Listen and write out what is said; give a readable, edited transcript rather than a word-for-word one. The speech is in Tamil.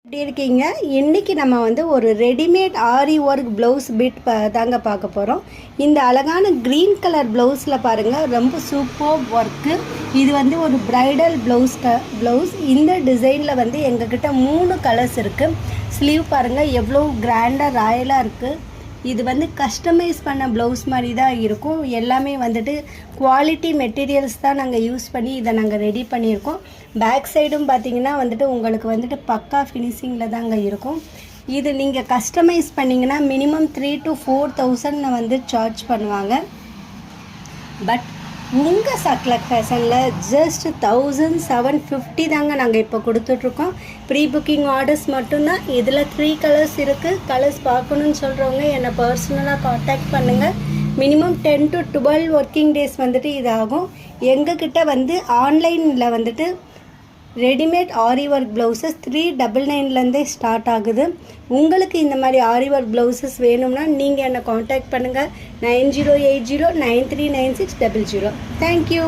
எப்படி இருக்கீங்க? இன்றைக்கி நம்ம வந்து ஒரு ரெடிமேட் ஆரி ஒர்க் ப்ளவுஸ் பிட் தாங்க பார்க்க போகிறோம். இந்த அழகான க்ரீன் கலர் ப்ளவுஸில் பாருங்கள், ரொம்ப சூப்பர் ஒர்க்கு. இது வந்து ஒரு ப்ரைடல் ப்ளவுஸ். இந்த டிசைனில் வந்து எங்ககிட்ட 3 கலர்ஸ் இருக்குது. ஸ்லீவ் பாருங்கள் எவ்வளோ கிராண்டாக ராயலாக இருக்குது. இது வந்து கஸ்டமைஸ் பண்ண ப்ளவுஸ் மாதிரி தான் இருக்கும். எல்லாமே வந்துட்டு குவாலிட்டி மெட்டீரியல்ஸ் தான் நாங்கள் யூஸ் பண்ணி இதை நாங்கள் ரெடி பண்ணியிருக்கோம். பேக் சைடும் பார்த்திங்கன்னா வந்துட்டு உங்களுக்கு வந்துட்டு பக்கா ஃபினிஷிங்கில் தாங்க இருக்கும். இது நீங்கள் கஸ்டமைஸ் பண்ணிங்கன்னா மினிமம் 3,000 to 4,000 வந்து சார்ஜ் பண்ணுவாங்க. பட் உங்கள் சக்லக் ஃபேஷனில் ஜஸ்ட் 1,750 தாங்க நாங்கள் இப்போ கொடுத்துட்ருக்கோம். ப்ரீ புக்கிங் ஆர்டர்ஸ் மட்டும்தான். இதில் 3 கலர்ஸ் இருக்குது. கலர்ஸ் பார்க்கணுன்னு சொல்கிறவங்க என்னை பர்சனலாக காண்டாக்ட் பண்ணுங்கள். மினிமம் 10 to 12 ஒர்க்கிங் டேஸ் வந்துட்டு இது ஆகும். எங்ககிட்ட வந்து ஆன்லைனில் வந்துட்டு ரெடிமேட் ஆரி ஒர்க் ப்ளவுசஸ் 399லேருந்தே ஸ்டார்ட் ஆகுது. உங்களுக்கு இந்த மாதிரி ஆரி ஒர்க் ப்ளவுசஸ் வேணும்னா நீங்கள் என்னை காண்டாக்ட் பண்ணுங்கள். 9080939600. தேங்க்யூ.